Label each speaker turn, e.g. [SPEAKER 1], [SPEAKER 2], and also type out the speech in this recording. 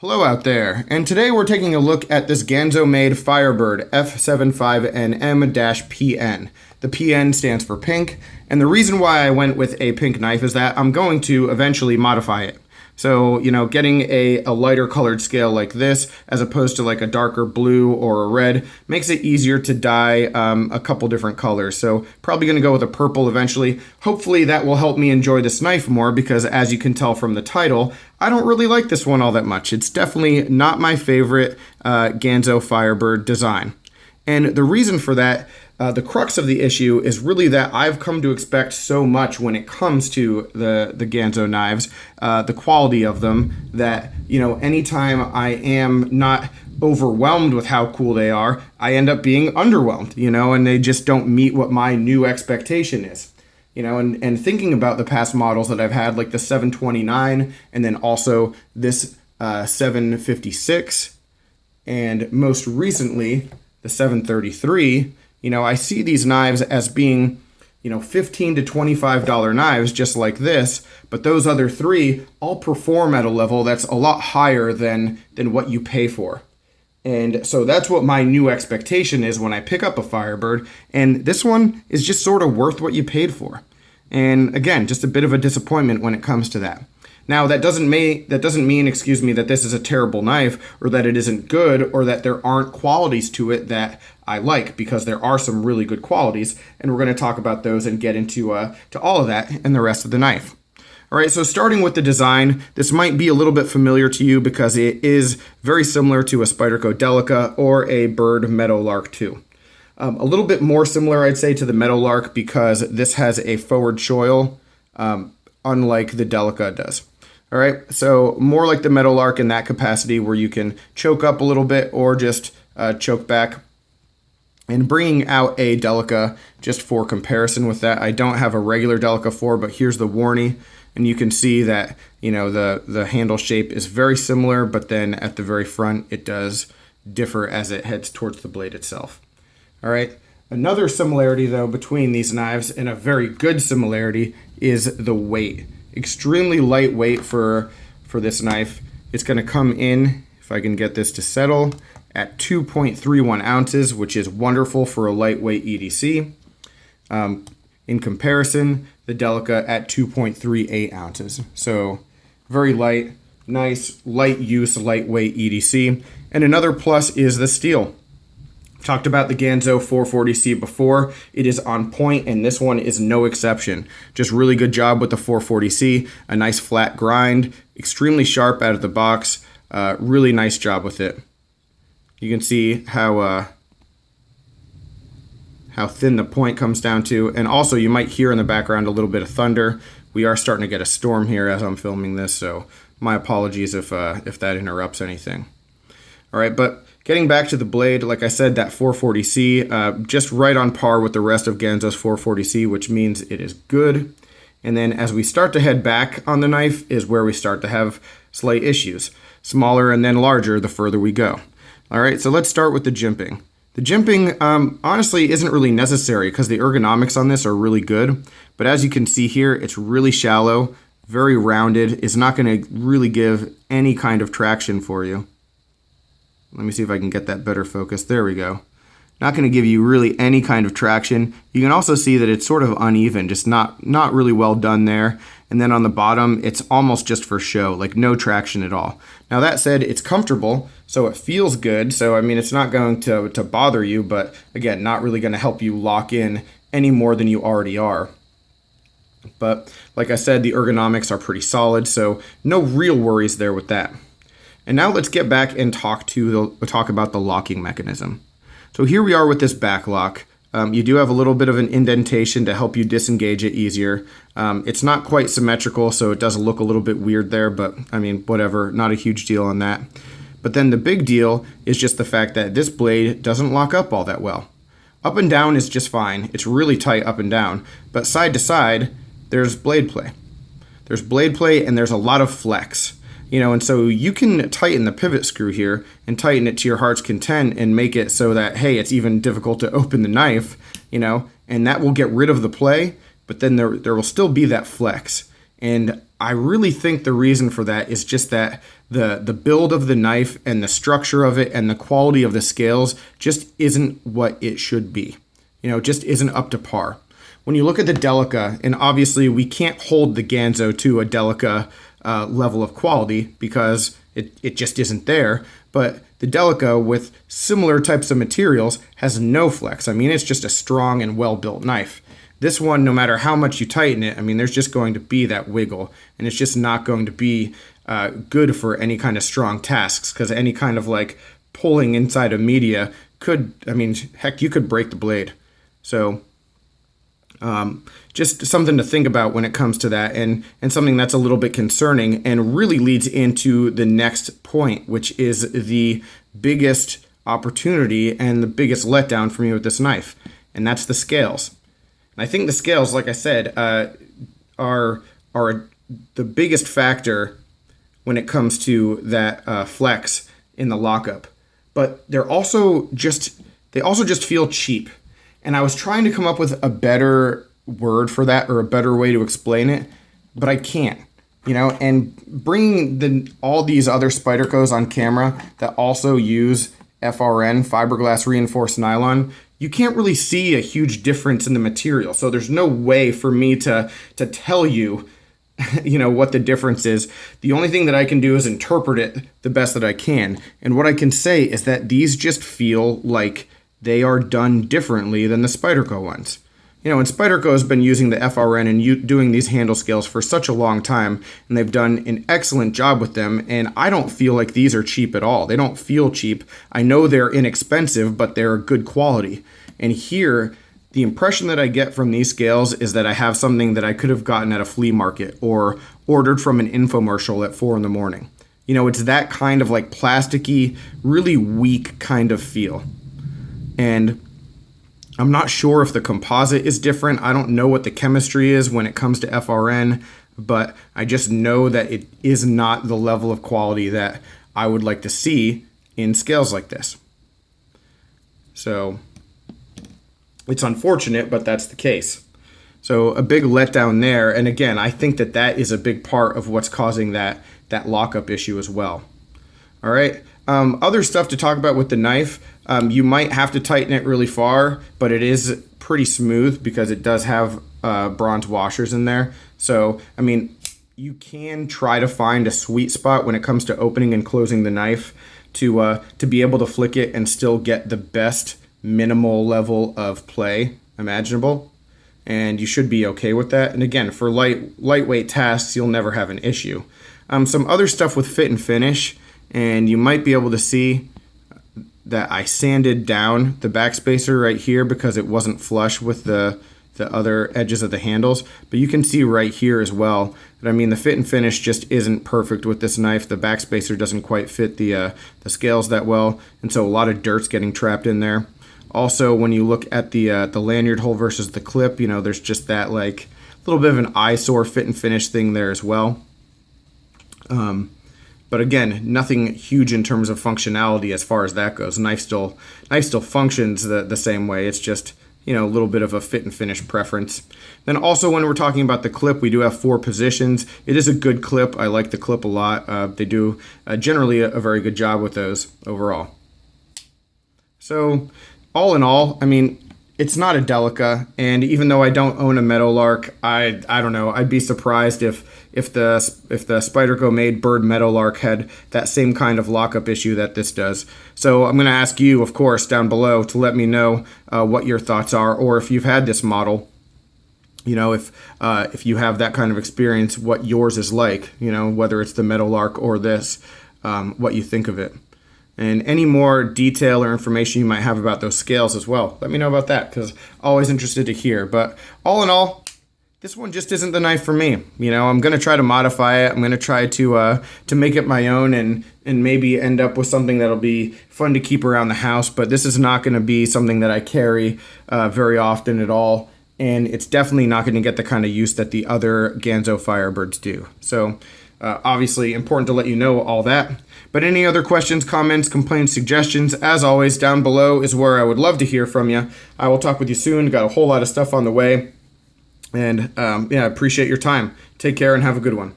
[SPEAKER 1] Hello out there, and today we're taking a look at this Ganzo-made Firebird F759-M-PN. The PN stands for pink, and the reason why I went with a pink knife is that I'm going to eventually modify it. So, getting a lighter colored scale like this, as opposed to like a darker blue or a red, makes it easier to dye a couple different colors. So, probably going to go with a purple eventually. Hopefully that will help me enjoy this knife more because, as you can tell from the title, I don't really like this one all that much. It's definitely not my favorite Ganzo Firebird design. And the reason for that, the crux of the issue is really that I've come to expect so much when it comes to the Ganzo knives, the quality of them, that, anytime I am not overwhelmed with how cool they are, I end up being underwhelmed, and they just don't meet what my new expectation is. And thinking about the past models that I've had, like the 729, and then also this 756, and most recently, the 733, I see these knives as being, $15 to $25 knives just like this, but those other three all perform at a level that's a lot higher than what you pay for. And so that's what my new expectation is when I pick up a Firebird, and this one is just sort of worth what you paid for. And again, just a bit of a disappointment when it comes to that. Now, that doesn't mean, that this is a terrible knife, or that it isn't good, or that there aren't qualities to it that I like, because there are some really good qualities, and we're going to talk about those and get into to all of that and the rest of the knife. All right, so starting with the design, this might be a little bit familiar to you because it is very similar to a Spyderco Delica or a Byrd Meadowlark 2. A little bit more similar, I'd say, to the Meadowlark because this has a forward choil, unlike the Delica does. All right, so more like the Meadowlark in that capacity where you can choke up a little bit or just choke back. And bringing out a Delica just for comparison with that, I don't have a regular Delica 4, but here's the Warney. And you can see that, the handle shape is very similar, but then at the very front, it does differ as it heads towards the blade itself. All right. Another similarity, though, between these knives, and a very good similarity, is the weight. Extremely lightweight for this knife. It's going to come in, if I can get this to settle, at 2.31 ounces, which is wonderful for a lightweight EDC. In comparison, the Delica at 2.38 ounces. So very light, nice, light use, lightweight EDC. And another plus is the steel. Talked about the Ganzo 440C before. It is on point, and this one is no exception. Just really good job with the 440C. A nice flat grind, extremely sharp out of the box. Really nice job with it. You can see how thin the point comes down to, and also you might hear in the background a little bit of thunder. We are starting to get a storm here as I'm filming this, so my apologies if that interrupts anything. All right, but getting back to the blade, like I said, that 440C, just right on par with the rest of Ganzo's 440C, which means it is good. And then as we start to head back on the knife is where we start to have slight issues. Smaller and then larger the further we go. All right, so let's start with the jimping. The jimping, honestly, isn't really necessary because the ergonomics on this are really good. But as you can see here, it's really shallow, very rounded. It's not going to really give any kind of traction for you. Let me see if I can get that better focus. There we go. Not going to give you really any kind of traction. You can also see that it's sort of uneven, just not really well done there. And then on the bottom, it's almost just for show, like no traction at all. Now that said, it's comfortable, so it feels good. So, it's not going to bother you, but again, not really going to help you lock in any more than you already are. But like I said, the ergonomics are pretty solid, so no real worries there with that. And now let's get back and talk about the locking mechanism. So here we are with this back lock. You do have a little bit of an indentation to help you disengage it easier. It's not quite symmetrical, so it does look a little bit weird there, but whatever, not a huge deal on that. But then the big deal is just the fact that this blade doesn't lock up all that well. Up and down is just fine. It's really tight up and down, but side to side, there's blade play. There's blade play and there's a lot of flex. And so you can tighten the pivot screw here and tighten it to your heart's content and make it so that, hey, it's even difficult to open the knife, and that will get rid of the play, but then there will still be that flex. And I really think the reason for that is just that The build of the knife and the structure of it and the quality of the scales just isn't what it should be. Just isn't up to par. When you look at the Delica, and obviously we can't hold the Ganzo to a Delica level of quality because it just isn't there, but the Delica with similar types of materials has no flex. It's just a strong and well-built knife. This one, no matter how much you tighten it, there's just going to be that wiggle, and it's just not going to be good for any kind of strong tasks, because any kind of like pulling inside of media could, heck, you could break the blade. So just something to think about when it comes to that, and something that's a little bit concerning and really leads into the next point, which is the biggest opportunity and the biggest letdown for me with this knife, and that's the scales. And I think the scales, like I said, are the biggest factor when it comes to that flex in the lockup. But they also just feel cheap. And I was trying to come up with a better word for that, or a better way to explain it, but I can't. And bringing all these other Spydercos on camera that also use FRN, fiberglass reinforced nylon, you can't really see a huge difference in the material. So there's no way for me to tell you, what the difference is. The only thing that I can do is interpret it the best that I can. And what I can say is that these just feel like they are done differently than the Spyderco ones. And Spyderco has been using the FRN and doing these handle scales for such a long time, and they've done an excellent job with them, and I don't feel like these are cheap at all. They don't feel cheap. I know they're inexpensive, but they're good quality. And here, the impression that I get from these scales is that I have something that I could have gotten at a flea market or ordered from an infomercial at 4 a.m. It's that kind of like plasticky, really weak kind of feel. And I'm not sure if the composite is different. I don't know what the chemistry is when it comes to FRN, but I just know that it is not the level of quality that I would like to see in scales like this. So it's unfortunate, but that's the case. So a big letdown there. And again, I think that is a big part of what's causing that lockup issue as well. All right. Other stuff to talk about with the knife. You might have to tighten it really far, but it is pretty smooth because it does have bronze washers in there. So, you can try to find a sweet spot when it comes to opening and closing the knife to be able to flick it and still get the best minimal level of play imaginable. And you should be okay with that. And again, for lightweight tasks, you'll never have an issue. Some other stuff with fit and finish, and you might be able to see that I sanded down the backspacer right here because it wasn't flush with the other edges of the handles. But you can see right here as well that the fit and finish just isn't perfect with this knife. The backspacer doesn't quite fit the scales that well, and so a lot of dirt's getting trapped in there. Also, when you look at the lanyard hole versus the clip, there's just that like little bit of an eyesore fit and finish thing there as well. But again, nothing huge in terms of functionality as far as that goes. Knife still functions the same way. It's just, a little bit of a fit and finish preference. Then also when we're talking about the clip, we do have 4 positions. It is a good clip. I like the clip a lot. They do generally a very good job with those overall. So all in all, it's not a Delica, and even though I don't own a Meadowlark, I don't know. I'd be surprised if the Spyderco made Byrd Meadowlark had that same kind of lockup issue that this does. So I'm going to ask you, of course, down below to let me know what your thoughts are, or if you've had this model. If you have that kind of experience, what yours is like. Whether it's the Meadowlark or this, what you think of it. And any more detail or information you might have about those scales as well, let me know about that, because always interested to hear. But all in all, this one just isn't the knife for me. I'm going to try to modify it. I'm going to try to make it my own and maybe end up with something that'll be fun to keep around the house. But this is not going to be something that I carry very often at all. And it's definitely not going to get the kind of use that the other Ganzo Firebirds do. So obviously important to let you know all that. But any other questions, comments, complaints, suggestions, as always, down below is where I would love to hear from you. I will talk with you soon. Got a whole lot of stuff on the way. And I appreciate your time. Take care and have a good one.